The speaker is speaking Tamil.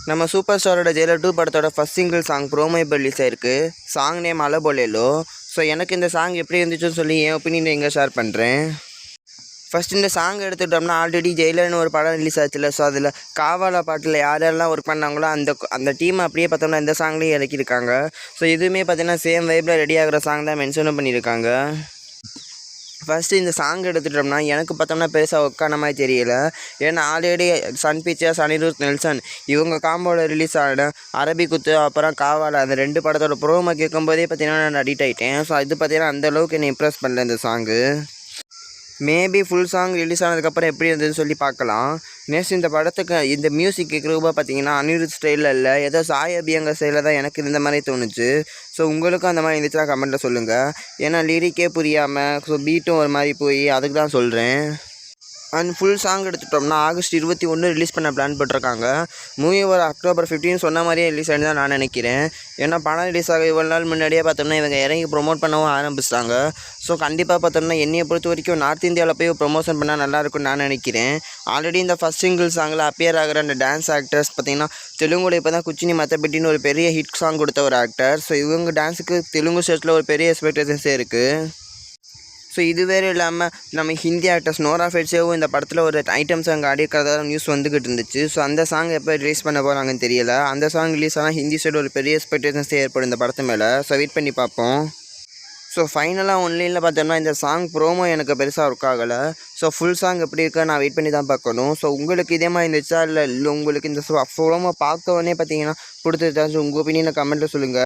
நம்ம சூப்பர் ஸ்டாரோட ஜெயிலர் 2 படத்தோட ஃபஸ்ட் சிங்கிள் சாங் ப்ரோமோ இப்போ ரிலீஸ் ஆயிருக்கு. சாங் நேம் அலபோலேலோ. ஸோ எனக்கு இந்த சாங் எப்படி இருந்துச்சுன்னு சொல்லி என் ஒப்பீனியன் எங்கே ஷேர் பண்ணுறேன். ஃபஸ்ட் இந்த சாங் எடுத்துக்கிட்டோம்னா ஆல்ரெடி ஜெயிலர்னு ஒரு படம் ரிலீஸ் ஆச்சுல. ஸோ அதில் காவாலா பாட்டில் யாரெல்லாம் ஒர்க் பண்ணாங்களோ அந்த டீம் அப்படியே பார்த்தோம்னா இந்த சாங்லேயும் இறக்கியிருக்காங்க. ஸோ இதுவுமே பார்த்தீங்கன்னா சேம் வைப்பில் ரெடி ஆகிற சாங் தான் மென்ஷனும் பண்ணியிருக்காங்க. ஃபஸ்ட்டு இந்த சாங் எடுத்துட்டோம்னா எனக்கு பார்த்தோம்னா பெருசாக ஒர்க்கான மாதிரி தெரியல. ஏன்னா ஆல்ரெடி சன் பிக்சர்ஸ், அனிருத் நெல்சன் இவங்க காம்போவில் ரிலீஸ் ஆன அரபி குத்து அப்புறம் காவாலா அந்த 2 படத்தோட ப்ரோமோ கேட்கும்போதே பார்த்தீங்கன்னா நான் அடிக்ட் ஆகிட்டேன். ஸோ அது பார்த்தீங்கன்னா அந்தளவுக்கு என்னை இம்ப்ரெஸ் பண்ணல இந்த song. Maybe full song release ஆனதுக்கப்புறம் எப்படி இருந்ததுன்னு சொல்லி பார்க்கலாம். நெக்ஸ்ட் இந்த படத்துக்கு இந்த மியூசிக் கேட்குறப்ப பார்த்தீங்கன்னா அனிருத் ஸ்டைலில் இல்லை, ஏதோ சாய் அபியங்கர் ஸ்டைலில் தான் எனக்கு இந்த மாதிரி தோணுச்சு. ஸோ உங்களுக்கும் அந்த மாதிரி இருந்துச்சுன்னா கமெண்ட்டில் சொல்லுங்கள். ஏன்னா லிரிக்கே புரியாமல் ஸோ பீட்டும் ஒரு மாதிரி போய் அதுக்கு தான் சொல்கிறேன். அண்ட் ஃபுல் சாங் எடுத்துட்டோம்னா ஆகஸ்ட் 21 ரிலீஸ் பண்ண பிளான் போட்டிருக்காங்க. மூவி ஒரு அக்டோபர் 15 சொன்ன மாதிரியே ரிலீஸ் ஆகிட்டு தான் நான் நினைக்கிறேன். ஏன்னா படம் ரிலீஸ் ஆக இவ்வளோ நாள் முன்னாடியே பார்த்தோம்னா இவங்க இறங்கி ப்ரொமோட் பண்ணவும் ஆரம்பிச்சிட்டாங்க. ஸோ கண்டிப்பாக பார்த்தோம்னா என்னையை பொறுத்த வரைக்கும் நார்த் இந்தியாவில் போய் ப்ரொமோஷன் பண்ணால் நல்லாயிருக்கும்னு நான் நினைக்கிறேன். ஆல்ரெடி இந்த ஃபஸ்ட் சிங்கிள் சாங்கில் அப்பியர் ஆகிற அந்த டான்ஸ் ஆக்டர்ஸ் பார்த்திங்கன்னா தெலுங்குல இப்போ தான் குச்சினி மத்தப்பட்டின்னு ஒரு பெரிய ஹிட் சாங் கொடுத்த ஒரு ஆக்டர். ஸோ இவங்க டான்ஸுக்கு தெலுங்கு ஸ்டேட்டில் ஒரு பெரிய எக்ஸ்பெக்டேஷன்ஸே இருக்குது. ஸோ இது வேறு இல்லாமல் நம்ம ஹிந்தி ஆக்டர்ஸ் நோரா ஃபேட்ஸேவும் இந்த படத்தில் ஒரு ஐட்டம் சாங் ஆடிக்கிறதா நியூஸ் வந்துக்கிட்டு இருந்துச்சு. ஸோ அந்த சாங் எப்போ ரிலீஸ் பண்ண போகிறாங்கன்னு தெரியல. அந்த சாங் ரிலீஸ் ஆனால் ஹிந்தி சைடு ஒரு பெரிய எக்ஸ்பெக்டேஷன்ஸே ஏற்படும் இந்த படத்து மேலே. ஸோ வெயிட் பண்ணி பார்ப்போம். ஸோ ஃபைனலாக ஒன்லைனில் பார்த்தோம்னா இந்த சாங் ப்ரோமோ எனக்கு பெருசாக ஒர்க் ஆகலை. ஸோ ஃபுல் சாங் எப்படி இருக்கா நான் வெயிட் பண்ணி தான் பார்க்கணும். ஸோ உங்களுக்கு இதே மாதிரி இருந்துச்சா இல்லை உங்களுக்கு இந்த ப்ரோமோ பார்க்கவுடனே பார்த்தீங்கன்னா பிடிச்சிருச்சா? உங்கள் ஒப்பீனியனை கமெண்ட்டில் சொல்லுங்கள்.